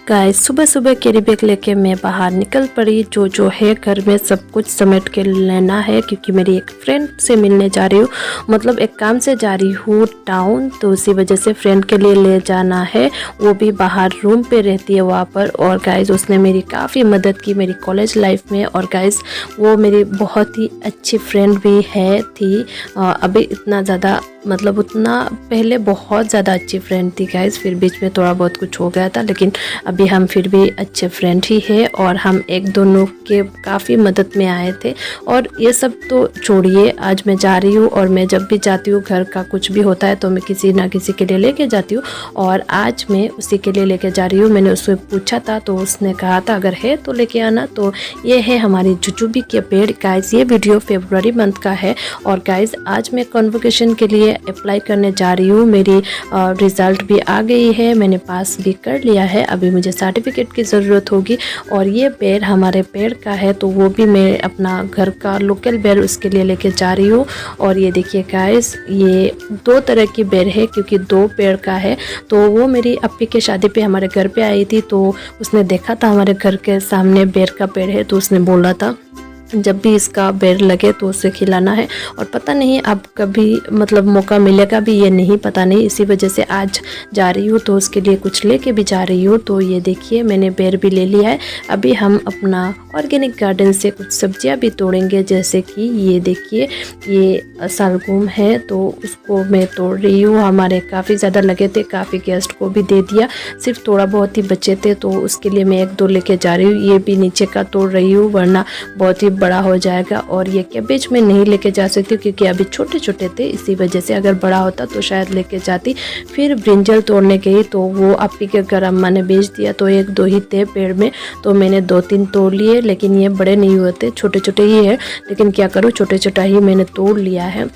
Guys सुबह सुबह carry bag लेके मैं बाहर निकल पड़ी। जो है घर में सब कुछ समेट के लेना है क्योंकि मेरी एक फ्रेंड से मिलने जा रही हूँ, मतलब एक काम से जा रही हूँ टाउन, तो उसी वजह से फ्रेंड के लिए ले जाना है। वो भी बाहर रूम पे रहती है वहाँ पर। और गाइस उसने मेरी काफ़ी मदद की मेरी कॉलेज लाइफ में। और गाइस वो मेरी बहुत ही अच्छी फ्रेंड भी थी। अभी इतना ज़्यादा मतलब उतना पहले बहुत ज़्यादा अच्छी फ्रेंड थी गाइस, फिर बीच में थोड़ा बहुत कुछ हो गया था, लेकिन अभी हम फिर भी अच्छे फ्रेंड ही है। और हम एक दोनों के काफ़ी मदद में आए थे। और ये सब तो छोड़िए, आज मैं जा रही हूँ और मैं जब भी जाती हूँ घर का कुछ भी होता है तो मैं किसी ना किसी के लिए लेके जाती हूँ, और आज मैं उसी के लिए लेके जा रही हूँ। मैंने उससे पूछा था तो उसने कहा था अगर है तो लेके आना। तो ये है हमारी जुजुबी के पेड़ गाइस। ये वीडियो फरवरी मंथ का है। और गाइस आज मैं कॉन्वोकेशन के लिए अप्लाई करने जा रही हूँ। मेरी रिज़ल्ट भी आ गई है, मैंने पास भी कर लिया है। अभी मुझे सर्टिफिकेट की ज़रूरत होगी। और ये पेड़ हमारे पेड़ का है, तो वो भी मैं अपना घर का लोकल बेर उसके लिए लेके जा रही हूँ। और ये देखिए गाइस, ये दो तरह की बेर है क्योंकि दो पेड़ का है। तो वो मेरी अप्पी के शादी पे हमारे घर पे आई थी, तो उसने देखा था हमारे घर के सामने बेर का पेड़ है, तो उसने बोला था जब भी इसका बेर लगे तो उसे खिलाना है। और पता नहीं अब कभी मतलब मौका मिलेगा भी, ये नहीं पता नहीं, इसी वजह से आज जा रही हूँ तो उसके लिए कुछ लेके भी जा रही हूँ। तो ये देखिए मैंने बेर भी ले लिया है। अभी हम अपना ऑर्गेनिक गार्डन से कुछ सब्जियाँ भी तोड़ेंगे, जैसे कि ये देखिए ये सलगम है, तो उसको मैं तोड़ रही हूँ। हमारे काफ़ी ज़्यादा लगे थे, काफ़ी गेस्ट को भी दे दिया, सिर्फ थोड़ा बहुत ही बचे थे, तो उसके लिए मैं एक दो लेके जा रही हूँ। ये भी नीचे का तोड़ रही हूँ वरना बहुत ही बड़ा हो जाएगा। और ये कैबेज में नहीं लेके जा सकती क्योंकि अभी छोटे छोटे थे, इसी वजह से अगर बड़ा होता तो शायद लेके जाती। फिर ब्रिंजल तोड़ने गई तो वो अप्पी के घर अम्मा ने बेच दिया, तो एक दो ही थे पेड़ में, तो मैंने दो तीन तोड़ लिए, लेकिन ये बड़े नहीं हुए, छोटे छोटे ही है, लेकिन क्या करूँ छोटे छोटा ही मैंने तोड़ लिया है।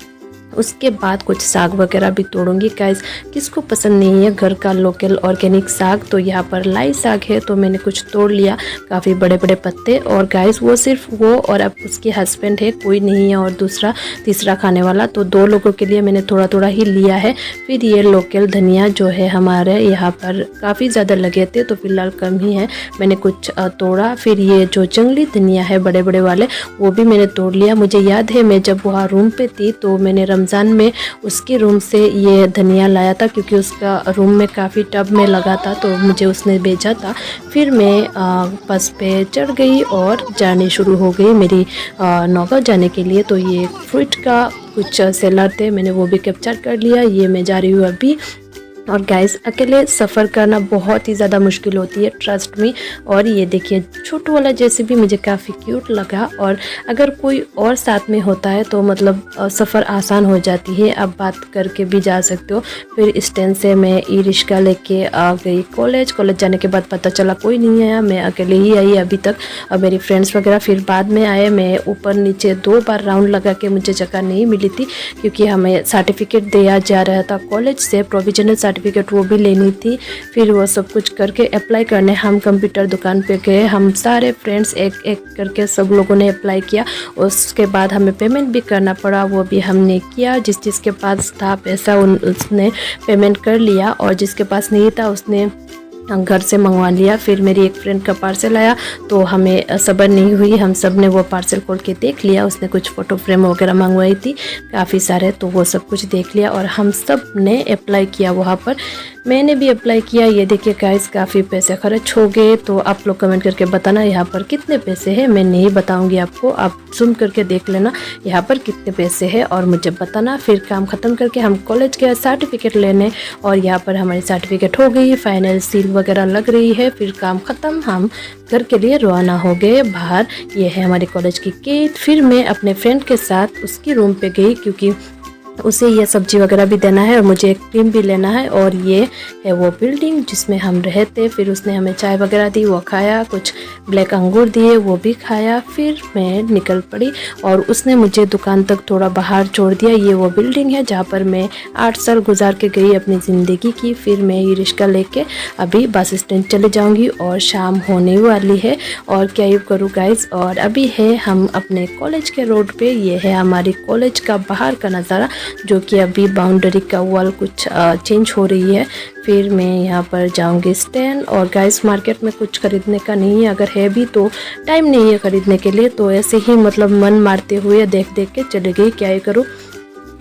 उसके बाद कुछ साग वगैरह भी तोड़ूंगी गाइस। किसको पसंद नहीं है घर का लोकल ऑर्गेनिक साग। तो यहाँ पर लाई साग है, तो मैंने कुछ तोड़ लिया, काफ़ी बड़े बड़े पत्ते। और गाइस वो सिर्फ वो और अब उसके हस्बैंड है, कोई नहीं है और दूसरा तीसरा खाने वाला, तो दो लोगों के लिए मैंने थोड़ा थोड़ा ही लिया है। फिर ये लोकल धनिया जो है हमारे यहाँ पर काफ़ी ज़्यादा लगे थे, तो फिलहाल कम ही है, मैंने कुछ तोड़ा। फिर ये जो जंगली धनिया है बड़े बड़े वाले, वो भी मैंने तोड़ लिया। मुझे याद है मैं जब वहाँ रूम पे थी तो मैंने रमज़ान में उसके रूम से ये धनिया लाया था, क्योंकि उसका रूम में काफ़ी टब में लगा था, तो मुझे उसने भेजा था। फिर मैं बस पे चढ़ गई और जाने शुरू हो गई मेरी नौगांव जाने के लिए। तो ये फ्रूट का कुछ सेलर थे, मैंने वो भी कैप्चर कर लिया। ये मैं जा रही हूँ अभी। और गाइस अकेले सफ़र करना बहुत ही ज़्यादा मुश्किल होती है, ट्रस्ट मी। और ये देखिए छोटू वाला जैसे भी मुझे काफ़ी क्यूट लगा। और अगर कोई और साथ में होता है तो मतलब सफ़र आसान हो जाती है, आप बात करके भी जा सकते हो। फिर स्टैंड से मैं ई रिक्शा लेके आ गई कॉलेज जाने के बाद पता चला कोई नहीं आया, मैं अकेले ही आई अभी तक। और मेरी फ्रेंड्स वगैरह फिर बाद में आए। मैं ऊपर नीचे 2 बार राउंड लगा के मुझे जगह नहीं मिली थी, क्योंकि हमें सर्टिफिकेट दिया जा रहा था कॉलेज से, प्रोविजनल सर्टिफिकेट वो भी लेनी थी। फिर वो सब कुछ करके अप्लाई करने हम कंप्यूटर दुकान पे गए। हम सारे फ्रेंड्स एक एक करके सब लोगों ने अप्लाई किया। उसके बाद हमें पेमेंट भी करना पड़ा, वो भी हमने किया। जिसके पास था पैसा उसने पेमेंट कर लिया, और जिसके पास नहीं था उसने घर से मंगवा लिया। फिर मेरी एक फ्रेंड का पार्सल आया, तो हमें सब्र नहीं हुई, हम सब ने वो पार्सल खोल के देख लिया। उसने कुछ फ़ोटो फ्रेम वगैरह मंगवाई थी काफ़ी सारे, तो वो सब कुछ देख लिया और हम सब ने अप्लाई किया वहाँ पर। मैंने भी अप्लाई किया। ये देखिए गाइस काफ़ी पैसे खर्च हो गए, तो आप लोग कमेंट करके बताना यहाँ पर कितने पैसे हैं। मैं नहीं बताऊँगी आपको, आप जूम करके देख लेना यहाँ पर कितने पैसे हैं और मुझे बताना। फिर काम ख़त्म करके हम कॉलेज गए सर्टिफिकेट लेने, और यहाँ पर हमारी सर्टिफिकेट हो गई, फाइनल सील वगैरह लग रही है। फिर काम ख़त्म, हम घर के लिए रवाना हो गए बाहर। ये है हमारे कॉलेज की गेट। फिर मैं अपने फ्रेंड के साथ उसकी रूम पे गई, क्योंकि उसे ये सब्जी वगैरह भी देना है और मुझे एक क्रीम भी लेना है। और ये है वो बिल्डिंग जिसमें हम रहते। फिर उसने हमें चाय वगैरह दी, वो खाया, कुछ ब्लैक अंगूर दिए, वो भी खाया। फिर मैं निकल पड़ी और उसने मुझे दुकान तक थोड़ा बाहर छोड़ दिया। ये वो बिल्डिंग है जहाँ पर मैं 8 साल गुजार के गई अपनी ज़िंदगी की। फिर मैं ये रिक्शा लेके अभी बस स्टैंड चले जाऊँगी और शाम होने वाली है, और क्या ही करूँ गाइस। और अभी है हम अपने कॉलेज के रोड पे। ये है हमारी कॉलेज का बाहर का नज़ारा। जो कि अभी बाउंड्री का वॉल कुछ चेंज हो रही है। फिर मैं यहाँ पर जाऊँगी स्टैंड। और गाइस मार्केट में कुछ ख़रीदने का नहीं है, अगर है भी तो टाइम नहीं है ख़रीदने के लिए, तो ऐसे ही मतलब मन मारते हुए देख देख के चले गई। क्या ही करूँ,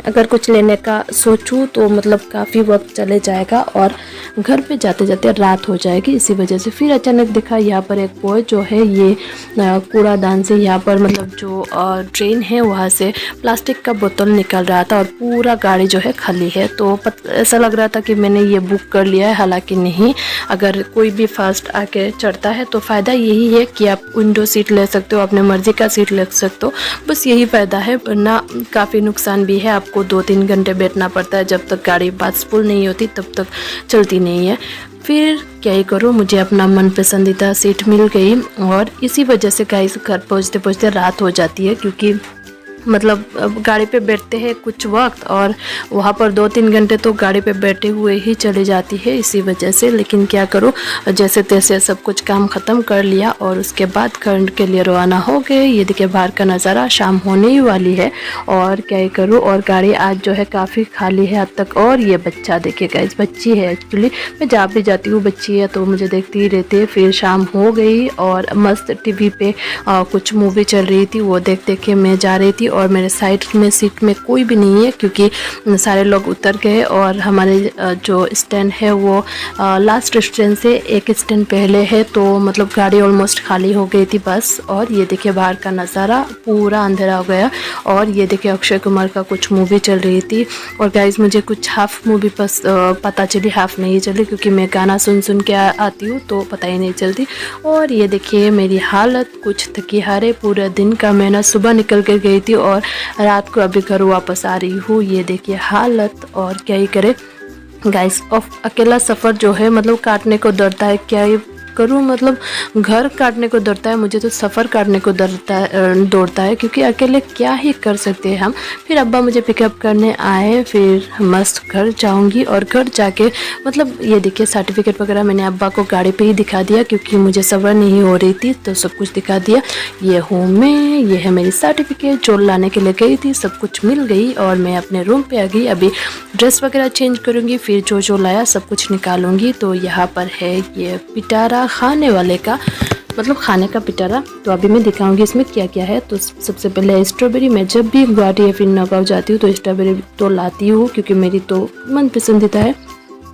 अगर कुछ लेने का सोचूं तो मतलब काफ़ी वक्त चले जाएगा और घर पे जाते जाते रात हो जाएगी। इसी वजह से फिर अचानक दिखा यहाँ पर एक बॉय जो है ये कूड़ादान से यहाँ पर मतलब जो ड्रेन है वहाँ से प्लास्टिक का बोतल निकल रहा था और पूरा गाड़ी जो है खाली है। तो ऐसा लग रहा था कि मैंने ये बुक कर लिया है, हालांकि नहीं। अगर कोई भी फास्ट आके चढ़ता है तो फ़ायदा यही है कि आप विंडो सीट ले सकते हो, अपने मर्ज़ी का सीट ले सकते हो, बस यही फ़ायदा है। वरना काफ़ी नुकसान भी है, आपको 2-3 घंटे बैठना पड़ता है, जब तक गाड़ी बस फुल नहीं होती तब तक चलती नहीं है। फिर क्या ही करूँ, मुझे अपना मन पसंदीदा सीट मिल गई और इसी वजह से गाइस घर पहुँचते पहुँचते रात हो जाती है, क्योंकि मतलब गाड़ी पे बैठते हैं कुछ वक्त और वहाँ पर 2-3 घंटे तो गाड़ी पे बैठे हुए ही चली जाती है इसी वजह से। लेकिन क्या करूँ, जैसे तैसे सब कुछ काम ख़त्म कर लिया और उसके बाद घर के लिए रवाना हो गए। ये देखिए बाहर का नज़ारा, शाम होने ही वाली है और क्या ही करूँ। और गाड़ी आज जो है काफ़ी खाली है अब तक। और ये बच्चा देखिएगा, इस बच्ची है एक्चुअली, मैं जहाँ भी जाती हूँ बच्ची है तो मुझे देखती ही रहती है। फिर शाम हो गई और मस्त टीवी पे कुछ मूवी चल रही थी, वो देख देख के मैं जा रही थी। और मेरे साइड में सीट में कोई भी नहीं है, क्योंकि सारे लोग उतर गए और हमारे जो स्टैंड है वो लास्ट स्टैंड से एक स्टैंड पहले है, तो मतलब गाड़ी ऑलमोस्ट खाली हो गई थी बस। और ये देखिए बाहर का नज़ारा, पूरा अंधेरा हो गया। और ये देखिए अक्षय कुमार का कुछ मूवी चल रही थी। और गाइस मुझे कुछ हाफ मूवी पता चली, हाफ नहीं चली, क्योंकि मैं गाना सुन सुन के आती हूँ तो पता ही नहीं चलती। और ये देखिए मेरी हालत, कुछ थकी हारे, पूरे दिन का मेहनत सुबह निकल कर गई थी और रात को अभी घर वापस आ रही हूँ। ये देखिए हालत, और क्या ही करे गाइस। अकेला सफ़र जो है मतलब काटने को डरता है, क्या ही करूँ, मतलब घर काटने को डरता है, मुझे तो सफ़र काटने को दौड़ता है, क्योंकि अकेले क्या ही कर सकते हैं हम। फिर अब्बा मुझे पिकअप करने आए, फिर मस्त घर जाऊंगी। और घर जाके मतलब ये देखिए सर्टिफिकेट वगैरह मैंने अब्बा को गाड़ी पे ही दिखा दिया, क्योंकि मुझे सब्र नहीं हो रही थी, तो सब कुछ दिखा दिया। ये हूँ मैं, ये है मेरी सर्टिफिकेट जो लाने के लिए गई थी, सब कुछ मिल गई और मैं अपने रूम पे आ गई। अभी ड्रेस वगैरह चेंज करूँगी, फिर जो लाया सब कुछ निकालूंगी। तो यहाँ पर है ये पिटारा खाने वाले का, मतलब खाने का पिटारा। तो अभी मैं दिखाऊंगी इसमें क्या क्या है। तो सबसे पहले स्ट्रॉबेरी, मैं जब भी गुवाहाटी या फिर नगांव जाती हूँ तो स्ट्रॉबेरी तो लाती हूँ, क्योंकि मेरी तो मन पसंदीदा है।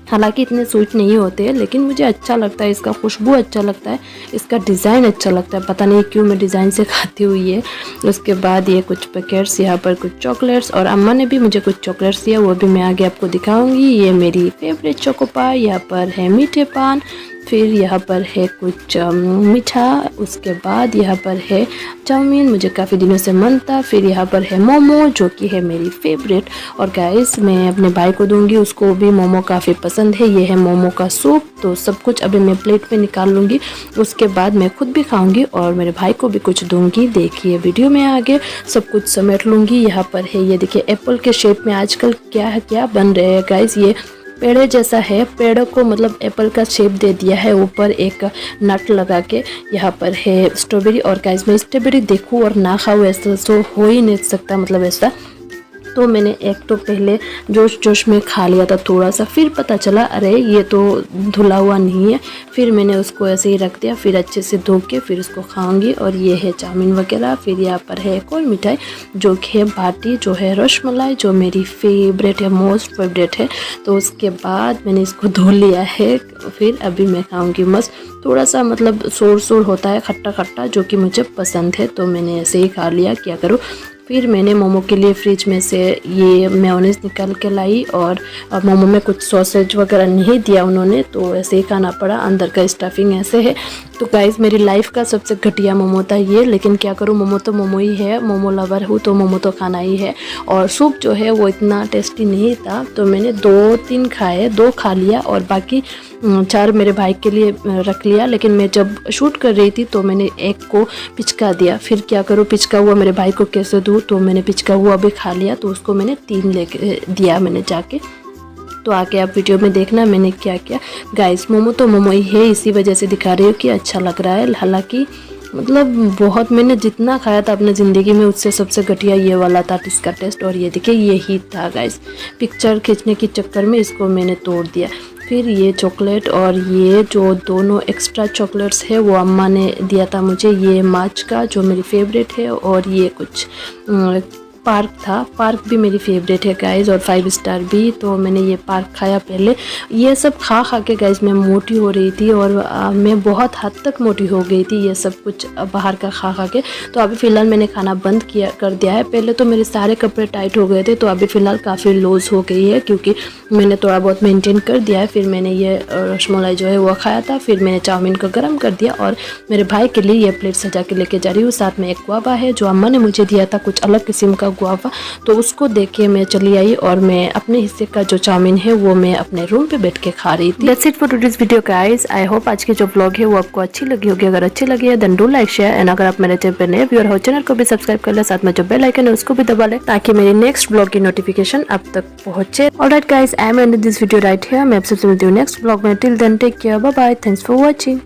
हालांकि इतने स्वीट नहीं होते हैं, लेकिन मुझे अच्छा लगता है, इसका खुशबू अच्छा लगता है, इसका डिज़ाइन अच्छा लगता है, पता नहीं क्यों मैं डिज़ाइन से खाती हुई है। उसके बाद ये कुछ पैकेट्स, यहाँ पर कुछ चॉकलेट्स, और अम्मा ने भी मुझे कुछ चॉकलेट्स दिया, वो भी मैं आगे आपको दिखाऊंगी। ये मेरी फेवरेट चोकोपार, यहाँ पर है मीठे पान, फिर यहाँ पर है कुछ मीठा, उसके बाद यहाँ पर है चाउमीन, मुझे काफ़ी दिनों से मन था। फिर यहाँ पर है मोमो, जो कि है मेरी फेवरेट। और गाइस मैं अपने भाई को दूंगी, उसको भी मोमो काफ़ी पसंद है। ये है मोमो का सूप। तो सब कुछ अभी मैं प्लेट में निकाल लूँगी, उसके बाद मैं खुद भी खाऊंगी और मेरे भाई को भी कुछ दूंगी। देखिए वीडियो में आगे सब कुछ समेट लूँगी। यहाँ पर है ये देखिए एप्पल के शेप में आजकल क्या बन रहे हैं गाइस, ये पेड़ जैसा है, पेड़ को मतलब एप्पल का शेप दे दिया है, ऊपर एक नट लगा के। यहाँ पर है स्ट्रॉबेरी, और गाइस मैं स्ट्रॉबेरी देखूँ और ना खाऊँ ऐसा तो हो ही नहीं सकता, मतलब ऐसा। तो मैंने एक तो पहले जोश में खा लिया था थोड़ा सा, फिर पता चला अरे ये तो धुला हुआ नहीं है, फिर मैंने उसको ऐसे ही रख दिया, फिर अच्छे से धो के फिर उसको खाऊंगी। और ये है चाउमीन वगैरह। फिर यहाँ पर है एक और मिठाई जो कि है बाटी, जो है रसमलाई, जो मेरी फेवरेट है, मोस्ट फेवरेट है। तो उसके बाद मैंने इसको धो लिया है, फिर अभी मैं खाऊंगी मस्त। थोड़ा सा मतलब शोर होता है, खट्टा खट्टा, जो कि मुझे पसंद है, तो मैंने ऐसे ही खा लिया, क्या करूँ। फिर मैंने मोमो के लिए फ्रिज में से ये मेयोनीज निकाल के लाई, और मोमो में कुछ सॉसेज वगैरह नहीं दिया उन्होंने, तो ऐसे ही खाना पड़ा, अंदर का स्टफिंग ऐसे है। तो गाइस मेरी लाइफ का सबसे घटिया मोमो था ये, लेकिन क्या करूँ, मोमो तो मोमो ही है, मोमो लवर हूँ तो मोमो तो खाना ही है। और सूप जो है वो इतना टेस्टी नहीं था, तो मैंने 2-3 खाए, 2 खा लिया और बाकी 4 मेरे भाई के लिए रख लिया। लेकिन मैं जब शूट कर रही थी तो मैंने एक को पिचका दिया, फिर क्या करूँ, पिचका हुआ मेरे भाई को कैसे दूँ, तो मैंने पिचका हुआ भी खा लिया, तो उसको मैंने 3 लेके दिया मैंने जाके। तो आके आप वीडियो में देखना मैंने क्या किया। गाइस मोमो तो मोमो ही है, इसी वजह से दिखा रही हूँ कि अच्छा लग रहा है। हालांकि मतलब बहुत, मैंने जितना खाया था अपने ज़िंदगी में उससे सबसे घटिया ये वाला था इसका टेस्ट। और ये देखिए यही था गाइस, पिक्चर खींचने के चक्कर में इसको मैंने तोड़ दिया। फिर ये चॉकलेट और ये जो दोनों एक्स्ट्रा चॉकलेट्स है वो अम्मा ने दिया था मुझे, ये माच का जो मेरी फेवरेट है, और ये कुछ पार्क था, पार्क भी मेरी फेवरेट है गाइस, और 5 स्टार भी। तो मैंने ये पार्क खाया पहले। ये सब खा खा के गाइस मैं मोटी हो रही थी, और मैं बहुत हद तक मोटी हो गई थी ये सब कुछ बाहर का खा खा के। तो अभी फ़िलहाल मैंने खाना बंद कर दिया है। पहले तो मेरे सारे कपड़े टाइट हो गए थे, तो अभी फ़िलहाल काफ़ी लूज़ हो गई है क्योंकि मैंने थोड़ा बहुत मेंटेन कर दिया है। फिर मैंने ये रसमलाई जो है वो खाया था, फिर मैंने चाउमीन को गर्म कर दिया और मेरे भाई के लिए ये प्लेट सजा के लेके जा रही हूँ। साथ में एक गुआवा है जो अम्मा ने मुझे दिया था, कुछ अलग किस्म का गुआवा, तो उसको देख के मैं चली आई और मैं अपने हिस्से का जो चाउमीन है वो मैं अपने रूम पे बैठ के खा रही थी। That's it for today's video guys. I hope आज की जो व्लॉग है वो आपको अच्छी लगी होगी। अगर अच्छी लगी है then do like share, and अगर आप मेरे चैनल पे नए व्यूअर हो चैनल को भी सब्सक्राइब कर ले, साथ में जो बेल आइकन है उसको भी दबा ले ताकि मेरी नेक्स्ट व्लॉग की नोटिफिकेशन आप तक पहुंचे। Alright guys, I am ending this video right here. मैं आपसे मिलती हूँ नेक्स्ट व्लॉग में। Till then take care, bye bye, thanks for watching.